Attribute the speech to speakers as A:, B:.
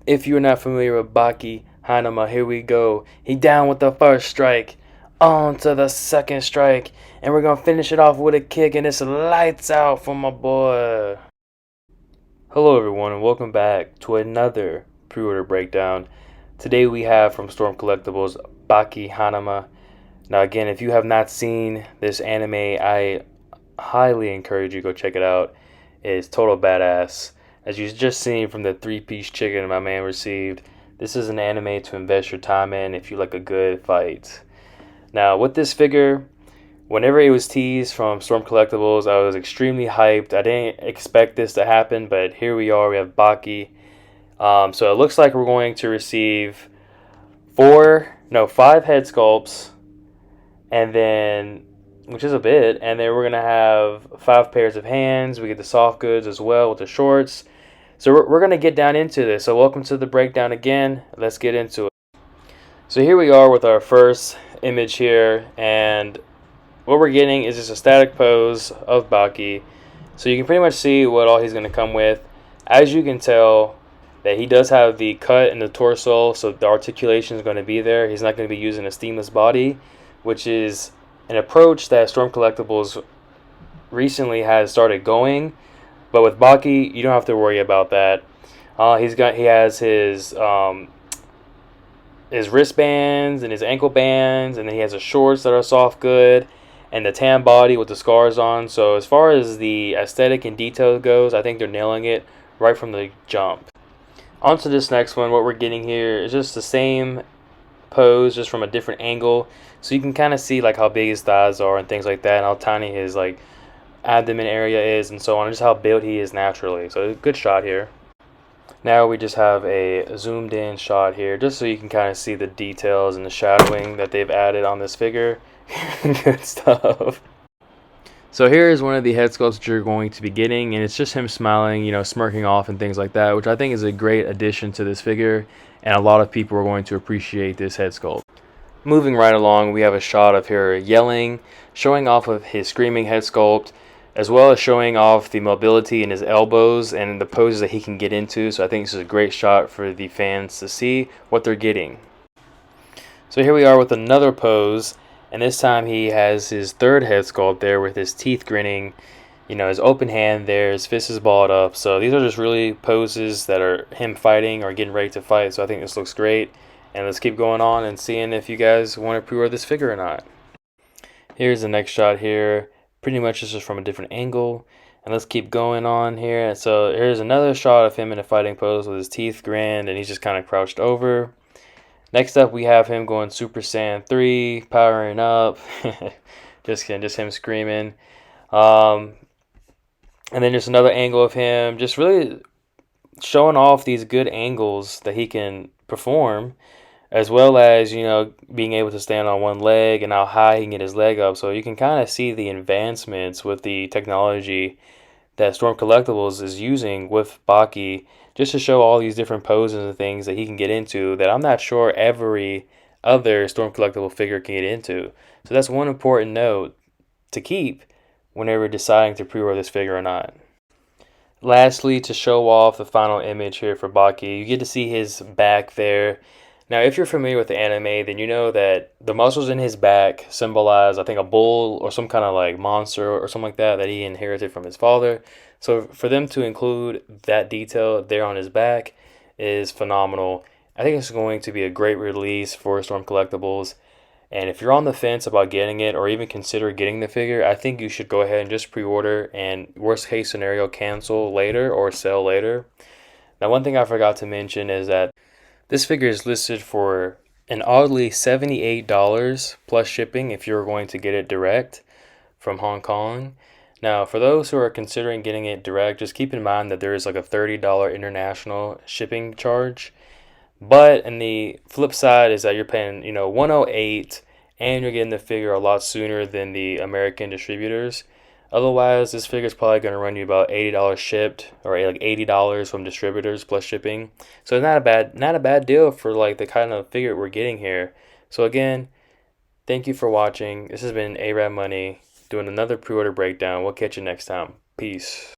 A: If you're not familiar with Baki Hanma, here we go. He down with the first strike. On to the second strike. And we're going to finish it off with a kick. And it's lights out for my boy. Hello everyone and welcome back to another pre-order breakdown. Today we have from Storm Collectibles Baki Hanma. Now again, if you have not seen this anime, I highly encourage you to go check it out. It's total badass. As you've just seen from the 3-piece chicken my man received, this is an anime to invest your time in if you like a good fight. Now with this figure, whenever it was teased from Storm Collectibles, I was extremely hyped. I didn't expect this to happen, but here we are. We have Baki. So it looks like we're going to receive 5 head sculpts, and then, which is a bit, and then we're gonna have 5 pairs of hands. We get the soft goods as well with the shorts. So we're gonna get down into this. So welcome to the breakdown again. Let's get into it. So here we are with our first image here, and what we're getting is just a static pose of Baki. So you can pretty much see what all he's going to come with. As you can tell, that he does have the cut in the torso, so the articulation is going to be there. He's not going to be using a seamless body, which is an approach that Storm Collectibles recently has started going. But with Baki, you don't have to worry about that. He has his wristbands and his ankle bands, and then he has the shorts that are soft good, and the tan body with the scars on. So as far as the aesthetic and detail goes, I think they're nailing it right from the jump. On to this next one. What we're getting here is just the same pose, just from a different angle, so you can kind of see like how big his thighs are and things like that, and how tiny his like abdomen area is and so on, and just how built he is naturally. So a good shot here. Now we just have a zoomed in shot here, just so you can kind of see the details and the shadowing that they've added on this figure. Good stuff. So here is one of the head sculpts that you're going to be getting, and it's just him smiling, smirking off and things like that, which I think is a great addition to this figure, and a lot of people are going to appreciate this head sculpt. Moving right along, we have a shot of her yelling, showing off of his screaming head sculpt, as well as showing off the mobility in his elbows and the poses that he can get into. So I think this is a great shot for the fans to see what they're getting. So here we are with another pose, and this time he has his third head sculpt there with his teeth grinning, his open hand there, his fist is balled up. So these are just really poses that are him fighting or getting ready to fight. So I think this looks great, and let's keep going on and seeing if you guys want to pre-order this figure or not. Here's the next shot here. Pretty much just from a different angle, and let's keep going on here. So here's another shot of him in a fighting pose with his teeth grinned, and he's just kind of crouched over. Next up, we have him going Super Saiyan 3, powering up. Just kidding, just him screaming. And then just another angle of him just really showing off these good angles that he can perform, as well as, being able to stand on one leg and how high he can get his leg up. So you can kind of see the advancements with the technology that Storm Collectibles is using with Baki, just to show all these different poses and things that he can get into that I'm not sure every other Storm Collectible figure can get into. So that's one important note to keep whenever deciding to pre-order this figure or not. Lastly, to show off the final image here for Baki, you get to see his back there. Now, if you're familiar with the anime, then you know that the muscles in his back symbolize, I think, a bull or some kind of like monster or something like that he inherited from his father. So for them to include that detail there on his back is phenomenal. I think it's going to be a great release for Storm Collectibles. And if you're on the fence about getting it or even consider getting the figure, I think you should go ahead and just pre-order, and worst case scenario, cancel later or sell later. Now, one thing I forgot to mention is that this figure is listed for an oddly $78 plus shipping if you're going to get it direct from Hong Kong. Now, for those who are considering getting it direct, just keep in mind that there is like a $30 international shipping charge. But in the flip side is that you're paying, $108, and you're getting the figure a lot sooner than the American distributors. Otherwise, this figure is probably going to run you about $80 shipped, or like $80 from distributors plus shipping. So not a bad deal for like the kind of figure we're getting here. So again, thank you for watching. This has been A.R.A. Money doing another pre-order breakdown. We'll catch you next time. Peace.